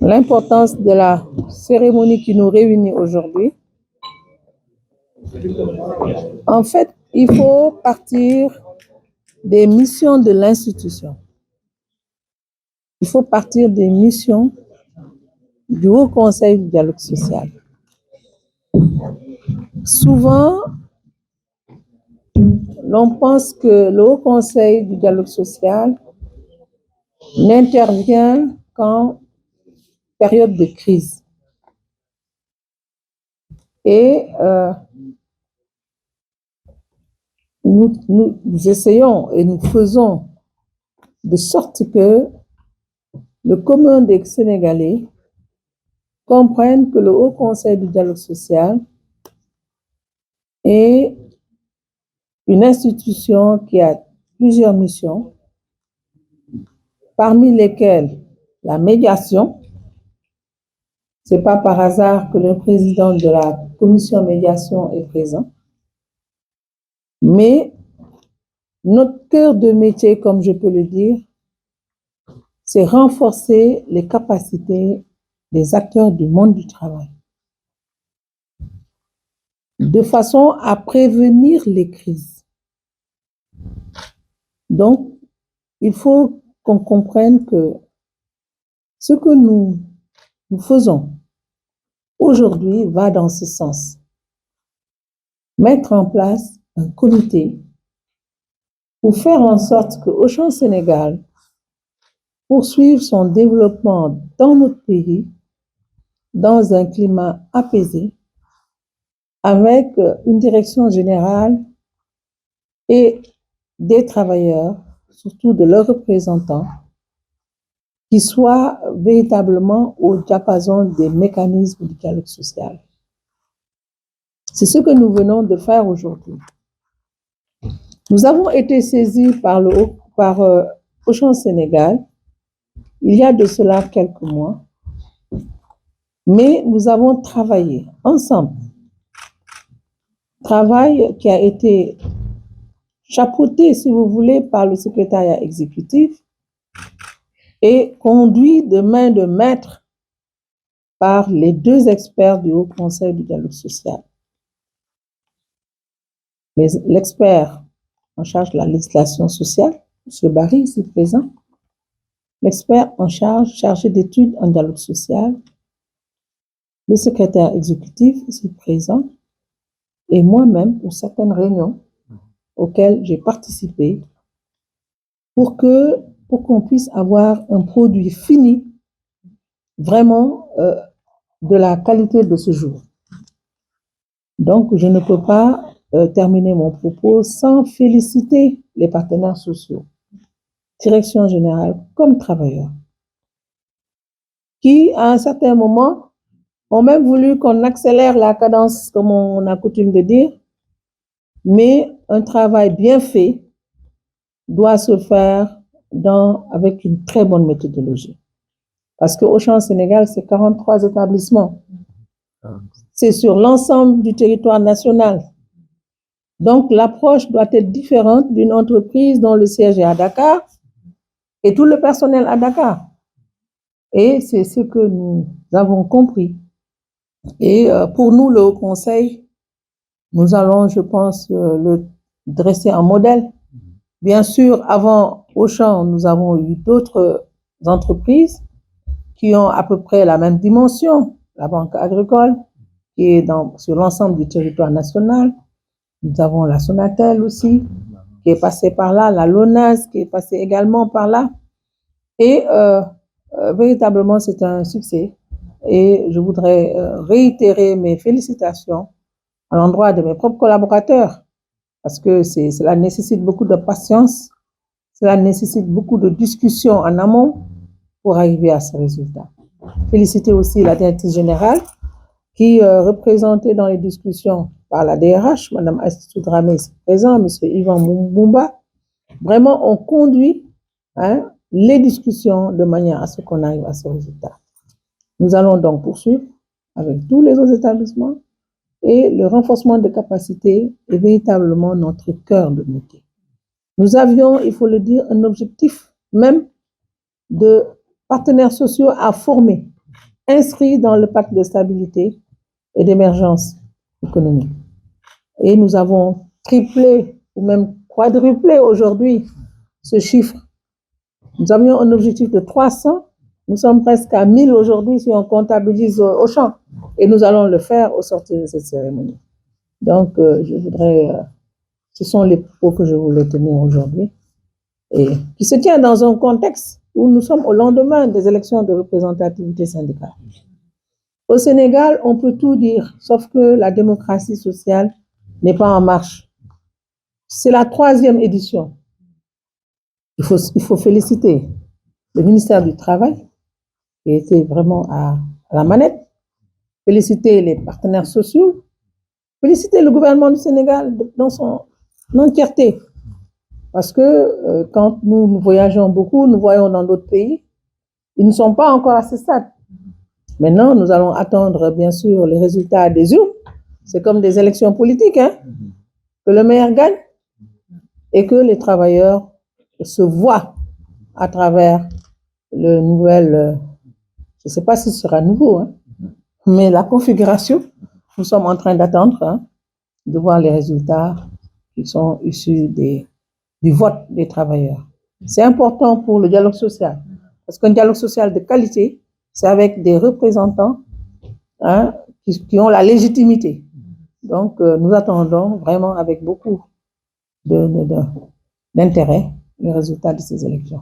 l'importance de la cérémonie qui nous réunit aujourd'hui. En fait, il faut partir des missions de l'institution. Il faut partir des missions du Haut Conseil du dialogue social. Souvent, l'on pense que le Haut Conseil du dialogue social n'intervient qu'en période de crise. Et nous essayons et nous faisons de sorte que le commun des Sénégalais comprenne que le Haut Conseil du dialogue social est une institution qui a plusieurs missions, parmi lesquelles la médiation. C'est pas par hasard que le président de la commission médiation est présent. Mais notre cœur de métier, comme je peux le dire, c'est renforcer les capacités des acteurs du monde du travail, de façon à prévenir les crises. Donc, il faut qu'on comprenne que ce que nous faisons aujourd'hui va dans ce sens. Mettre en place un comité pour faire en sorte que Auchan Sénégal poursuive son développement dans notre pays dans un climat apaisé, avec une direction générale et des travailleurs, surtout de leurs représentants, qui soient véritablement au diapason des mécanismes du dialogue social. C'est ce que nous venons de faire aujourd'hui. Nous avons été saisis par Auchan Sénégal il y a de cela quelques mois, mais nous avons travaillé ensemble. Travail qui a été chapeauté, si vous voulez, par le secrétariat exécutif et conduit de main de maître par les deux experts du Haut Conseil du dialogue social. L'expert en charge de la législation sociale, M. Barry, ici présent, l'expert en chargé d'études en dialogue social, le secrétaire exécutif, ici présent, et moi-même pour certaines réunions auxquelles j'ai participé pour qu'on puisse avoir un produit fini vraiment de la qualité de ce jour. Donc, je ne peux pas terminer mon propos sans féliciter les partenaires sociaux, direction générale comme travailleurs, qui, à un certain moment, ont même voulu qu'on accélère la cadence, comme on a coutume de dire, mais un travail bien fait doit se faire avec une très bonne méthodologie. Parce que Auchan Sénégal, c'est 43 établissements. C'est sur l'ensemble du territoire national. Donc, l'approche doit être différente d'une entreprise dont le siège est à Dakar et tout le personnel à Dakar. Et c'est ce que nous avons compris. Et pour nous, le Haut Conseil, nous allons, je pense, le dresser en modèle. Bien sûr, avant Auchan, nous avons eu d'autres entreprises qui ont à peu près la même dimension. La Banque agricole, qui est sur l'ensemble du territoire national. Nous avons la Sonatel aussi, qui est passée par là, la LONAS, qui est passée également par là. Et véritablement, c'est un succès. Et je voudrais réitérer mes félicitations à l'endroit de mes propres collaborateurs, parce que cela nécessite beaucoup de patience, cela nécessite beaucoup de discussions en amont pour arriver à ce résultat. Féliciter aussi la directrice générale qui représentée dans les discussions par la DRH, Mme Aïssatou Dramé ici présent, M. Yvan Moumba. Vraiment, on conduit les discussions de manière à ce qu'on arrive à ce résultat. Nous allons donc poursuivre avec tous les autres établissements et le renforcement de capacités est véritablement notre cœur de métier. Nous avions, il faut le dire, un objectif même de partenaires sociaux à former. inscrits dans le pacte de stabilité et d'émergence économique. Et nous avons triplé ou même quadruplé aujourd'hui ce chiffre. Nous avions un objectif de 300, nous sommes presque à 1000 aujourd'hui si on comptabilise au champ. Et nous allons le faire au sortir de cette cérémonie. Donc, ce sont les propos que je voulais tenir aujourd'hui et qui se tient dans un contexte où nous sommes au lendemain des élections de représentativité syndicale. Au Sénégal, on peut tout dire, sauf que la démocratie sociale n'est pas en marche. C'est la 3e édition. Il faut féliciter le ministère du Travail, qui était vraiment à la manette, féliciter les partenaires sociaux, féliciter le gouvernement du Sénégal dans son entièreté. Parce que quand nous voyageons beaucoup, nous voyons dans d'autres pays, ils ne sont pas encore à ce stade. Maintenant, nous allons attendre, bien sûr, les résultats des urnes. C'est comme des élections politiques, hein, que le meilleur gagne et que les travailleurs se voient à travers le nouvel, je ne sais pas si ce sera nouveau, hein, mais la configuration, nous sommes en train d'attendre, hein, de voir les résultats qui sont issus du vote des travailleurs. C'est important pour le dialogue social, parce qu'un dialogue social de qualité, c'est avec des représentants, hein, qui ont la légitimité. Donc, nous attendons vraiment avec beaucoup d'intérêt les résultats de ces élections.